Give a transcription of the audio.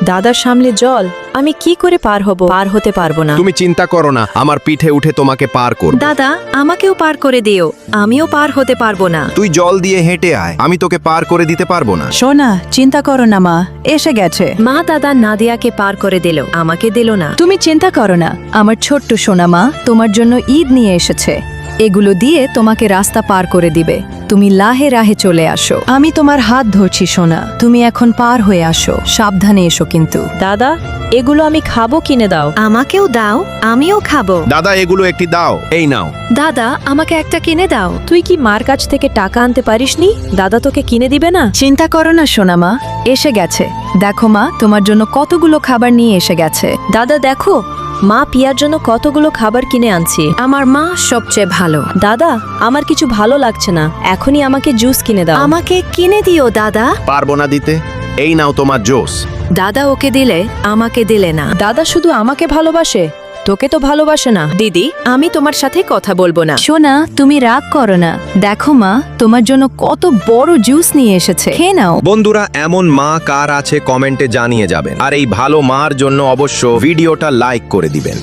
দাদার সামনে জল, আমি কি করে পার হব? পার হতে পারবো না। তুমি চিন্তা করো না, আমার পিঠে উঠে তোমাকে পার করব। দাদা, আমাকেও পার করে দিও, আমিও পার হতে পারবো না। তুই জল দিয়ে হেঁটে আয়, আমি তোকে পার করে দিতে পারবো না। সোনা, চিন্তা করো না মা, এসে গেছে। মা দাদা নাদিয়াকে পার করে দিল, আমাকে দিল না। তুমি চিন্তা করো না, আমার ছোট্ট সোনা মা তোমার জন্য ঈদ নিয়ে এসেছে। এগুলো দিয়ে তোমাকে রাস্তা পার করে দিবে। তুমি লাহে রাহে চলে আসো। আমি তোমার হাত ধরছি সোনা, তুমি এখন পার হয়ে আসো। সাবধানে এসো কিন্তু। দাদা, এগুলো আমি খাবো, কিনে দাও। আমাকেও দাও, আমিও খাবো। দাদা, এগুলো একটি দাও, এই নাও। দাদা, আমাকে একটা কিনে দাও। তুই কি মার কাছ থেকে টাকা আনতে পারিসনি? দাদা তোকে কিনে দিবে না? চিন্তা করো না সোনা মা, এসে গেছে। দেখো মা, তোমার জন্য কতগুলো খাবার নিয়ে এসে গেছে। দাদা দেখো, মা পিয়ার জন্য কতগুলো খাবার কিনে আনছি। আমার মা সবচেয়ে ভালো। দাদা, আমার কিছু ভালো লাগছে না, এখনই আমাকে জুস কিনে দাও। আমাকে কিনে দিও দাদা। পারবো না দিতে, এই নাও তোমার জোস। দাদা ওকে দিলে, আমাকে দিলে না। দাদা শুধু আমাকে ভালোবাসে, তোকে তো ভালোবাসে না। দিদি, আমি তোমার সাথে কথা বলবো না। সোনা, তুমি রাগ করো না। দেখো মা, তোমার জন্য কত বড় জুস নিয়ে এসেছে, খেয়ে নাও। বন্ধুরা, এমন মা কার আছে কমেন্টে জানিয়ে যাবেন, আর এই ভালো মার জন্য অবশ্য ভিডিওটা লাইক করে দিবেন।